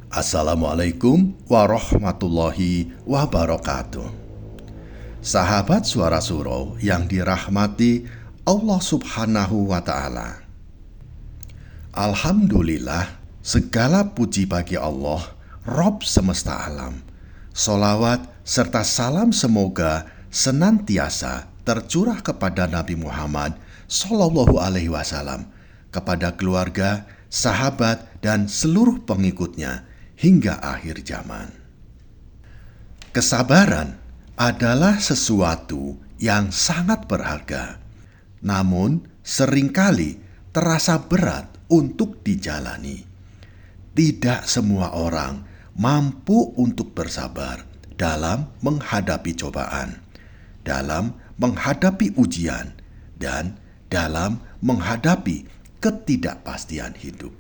Assalamualaikum warahmatullahi wabarakatuh. Sahabat Suara Surau yang dirahmati Allah Subhanahu wa Ta'ala. Alhamdulillah, segala puji bagi Allah, Rob semesta alam. Solawat serta salam semoga senantiasa tercurah kepada Nabi Muhammad Sallallahu Alaihi Wasallam, kepada keluarga, sahabat, dan seluruh pengikutnya hingga akhir zaman. Kesabaran adalah sesuatu yang sangat berharga, namun seringkali terasa berat untuk dijalani. Tidak semua orang mampu untuk bersabar dalam menghadapi cobaan, dalam menghadapi ujian, dan dalam menghadapi ketidakpastian hidup.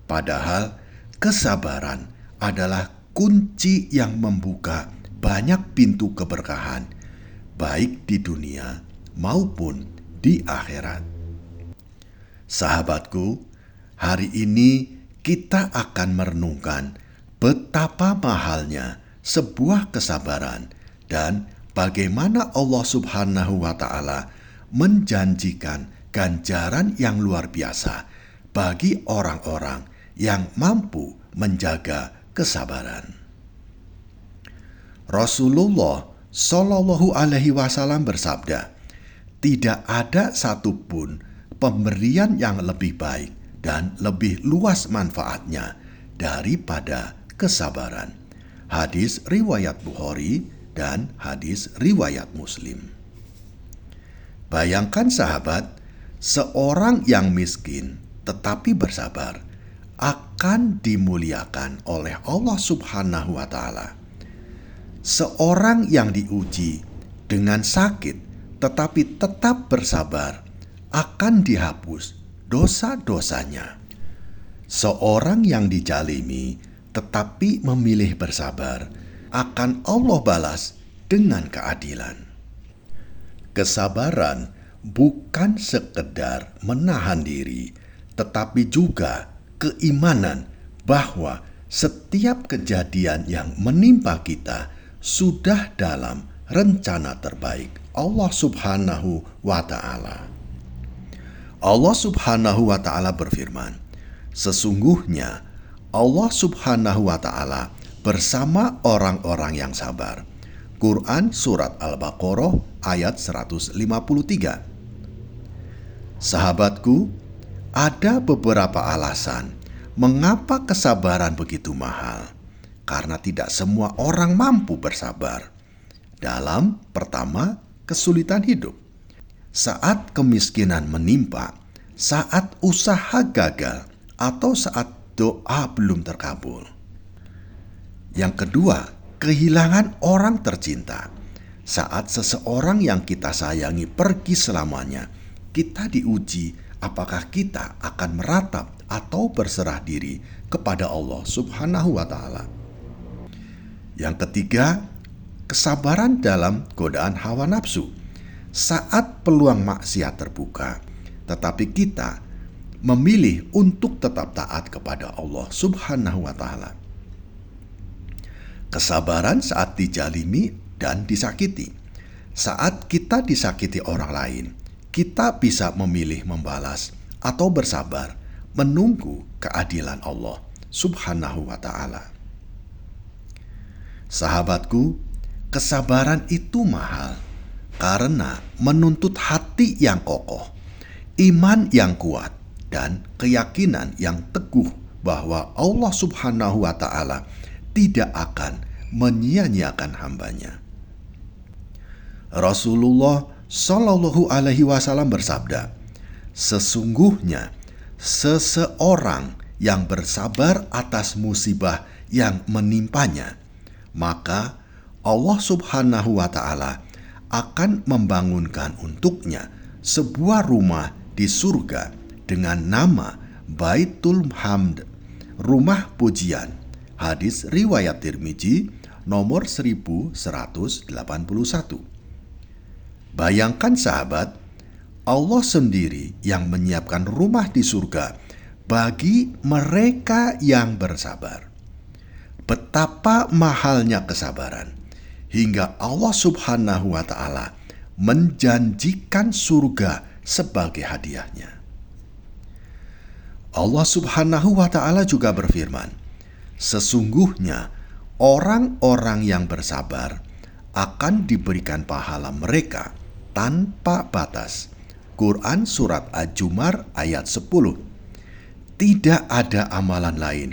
Padahal kesabaran adalah kunci yang membuka banyak pintu keberkahan, baik di dunia maupun di akhirat. Sahabatku, hari ini kita akan merenungkan betapa mahalnya sebuah kesabaran dan bagaimana Allah Subhanahu wa Ta'ala menjanjikan ganjaran yang luar biasa bagi orang-orang yang mampu menjaga kesabaran. Rasulullah Shallallahu Alaihi Wasallam bersabda, "Tidak ada satupun pemberian yang lebih baik dan lebih luas manfaatnya daripada kesabaran." Hadis riwayat Bukhari dan hadis riwayat Muslim. Bayangkan sahabat, seorang yang miskin tetapi bersabar akan dimuliakan oleh Allah Subhanahu wa Ta'ala. Seorang yang diuji dengan sakit tetapi tetap bersabar akan dihapus dosa-dosanya. Seorang yang dijalimi tetapi memilih bersabar akan Allah balas dengan keadilan. Kesabaran bukan sekedar menahan diri, tetapi juga keimanan bahwa setiap kejadian yang menimpa kita sudah dalam rencana terbaik Allah Subhanahu wa Ta'ala. Allah Subhanahu wa Ta'ala berfirman, "Sesungguhnya Allah Subhanahu wa Ta'ala bersama orang-orang yang sabar." Quran Surat Al-Baqarah ayat 153. Sahabatku, ada beberapa alasan mengapa kesabaran begitu mahal, karena tidak semua orang mampu bersabar. Pertama, kesulitan hidup. Saat kemiskinan menimpa, saat usaha gagal, atau saat doa belum terkabul. Yang kedua, kehilangan orang tercinta. Saat seseorang yang kita sayangi pergi selamanya, kita diuji apakah kita akan meratap atau berserah diri kepada Allah Subhanahu wa Ta'ala. Yang ketiga, kesabaran dalam godaan hawa nafsu. Saat peluang maksiat terbuka, tetapi kita memilih untuk tetap taat kepada Allah Subhanahu wa Ta'ala. Kesabaran saat dijalimi dan disakiti. Saat kita disakiti orang lain, kita bisa memilih membalas atau bersabar menunggu keadilan Allah Subhanahu wa Ta'ala. Sahabatku, kesabaran itu mahal karena menuntut hati yang kokoh, iman yang kuat, dan keyakinan yang teguh bahwa Allah Subhanahu wa Ta'ala tidak akan menyia-nyiakan hambanya. Rasulullah Shallallahu Alaihi Wasallam bersabda, "Sesungguhnya seseorang yang bersabar atas musibah yang menimpanya, maka Allah Subhanahu wa Ta'ala akan membangunkan untuknya sebuah rumah di surga dengan nama Baitul Hamd, rumah pujian." Hadis riwayat Tirmizi nomor 1181. Bayangkan sahabat, Allah sendiri yang menyiapkan rumah di surga bagi mereka yang bersabar. betapa mahalnya kesabaran, hingga Allah Subhanahu wa Ta'ala menjanjikan surga sebagai hadiahnya. Allah Subhanahu wa Ta'ala juga berfirman, sesungguhnya orang-orang yang bersabar akan diberikan pahala mereka tanpa batas. Quran Surat Al-Jumar ayat 10. Tidak ada amalan lain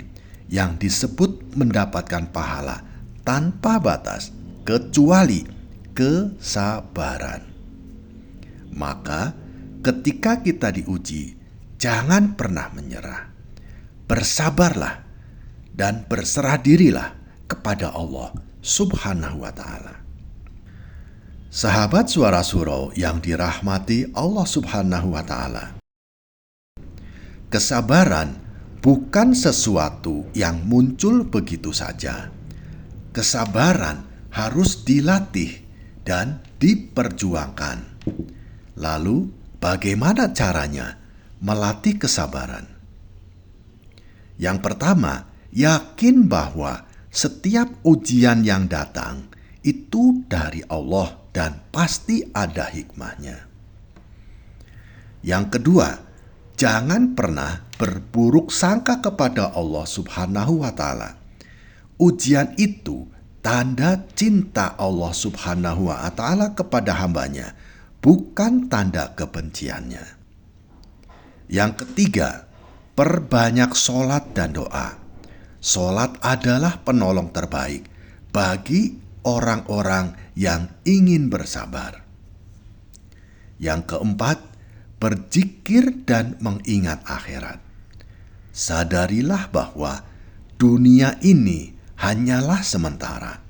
yang disebut mendapatkan pahala tanpa batas kecuali kesabaran. Maka ketika kita diuji, jangan pernah menyerah. Bersabarlah dan berserah dirilah kepada Allah Subhanahu wa Ta'ala. Sahabat Suara Surau yang dirahmati Allah Subhanahu wa Ta'ala, kesabaran bukan sesuatu yang muncul begitu saja. Kesabaran harus dilatih dan diperjuangkan. Lalu, bagaimana caranya melatih kesabaran? Yang pertama, yakin bahwa setiap ujian yang datang itu dari Allah dan pasti ada hikmahnya. Yang kedua, jangan pernah berburuk sangka kepada Allah Subhanahu wa Ta'ala. Ujian itu tanda cinta Allah Subhanahu wa Ta'ala kepada hambanya, bukan tanda kebenciannya. Yang ketiga, perbanyak sholat dan doa. Sholat adalah penolong terbaik bagi orang-orang yang ingin bersabar. Yang keempat, berzikir dan mengingat akhirat. Sadarilah bahwa dunia ini hanyalah sementara,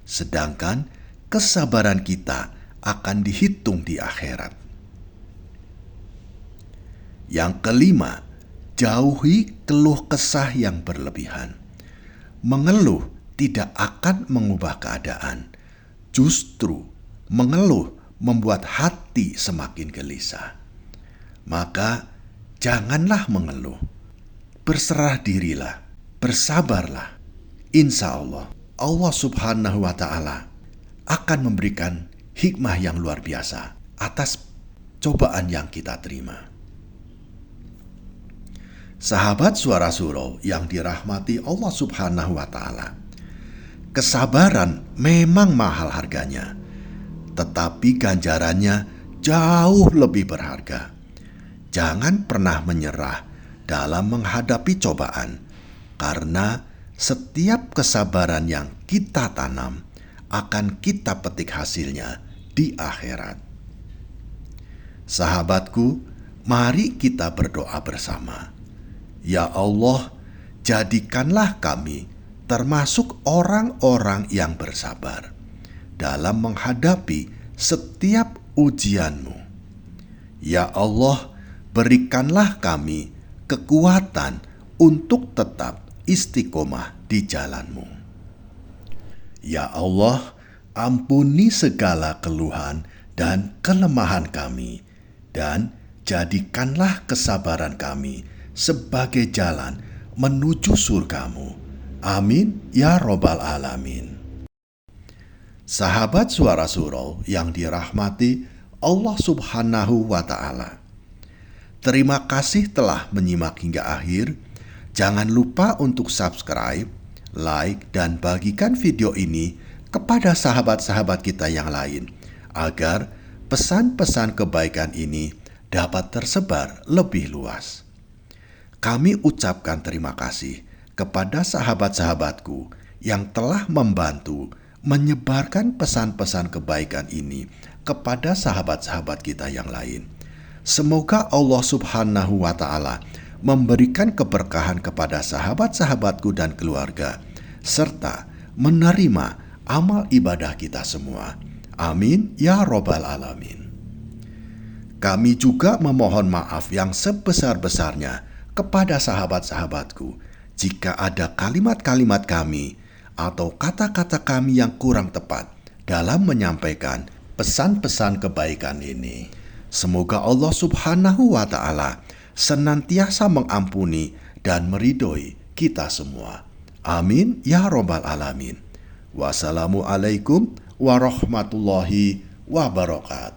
sedangkan kesabaran kita akan dihitung di akhirat. Yang kelima, jauhi keluh kesah yang berlebihan. Mengeluh tidak akan mengubah keadaan. Justru mengeluh membuat hati semakin gelisah. Maka janganlah mengeluh. Berserah dirilah, bersabarlah. Insya Allah, Allah Subhanahu wa Ta'ala akan memberikan hikmah yang luar biasa atas cobaan yang kita terima. Sahabat Suara Surau yang dirahmati Allah Subhanahu wa Ta'ala, kesabaran memang mahal harganya, tetapi ganjarannya jauh lebih berharga. Jangan pernah menyerah dalam menghadapi cobaan, karena setiap kesabaran yang kita tanam akan kita petik hasilnya di akhirat. Sahabatku, mari kita berdoa bersama. Ya Allah, jadikanlah kami termasuk orang-orang yang bersabar dalam menghadapi setiap ujian-Mu. Ya Allah, berikanlah kami kekuatan untuk tetap istiqomah di jalan-Mu. Ya Allah, ampuni segala keluhan dan kelemahan kami, dan jadikanlah kesabaran kami sebagai jalan menuju surga-Mu. Amin ya Robbal Alamin. Sahabat Suara Surau yang dirahmati Allah Subhanahu wa Ta'ala, terima kasih telah menyimak hingga akhir. Jangan lupa untuk subscribe, like, dan bagikan video ini kepada sahabat-sahabat kita yang lain, agar pesan-pesan kebaikan ini dapat tersebar lebih luas. Kami ucapkan terima kasih kepada sahabat-sahabatku yang telah membantu menyebarkan pesan-pesan kebaikan ini kepada sahabat-sahabat kita yang lain. Semoga Allah Subhanahu wa Ta'ala memberikan keberkahan kepada sahabat-sahabatku dan keluarga, serta menerima amal ibadah kita semua. Amin ya Robbal Alamin. Kami juga memohon maaf yang sebesar-besarnya kepada sahabat-sahabatku jika ada kalimat-kalimat kami atau kata-kata kami yang kurang tepat dalam menyampaikan pesan-pesan kebaikan ini. Semoga Allah Subhanahu wa Ta'ala senantiasa mengampuni dan meridhoi kita semua. Amin ya robbal alamin. Wassalamualaikum warahmatullahi wabarakatuh.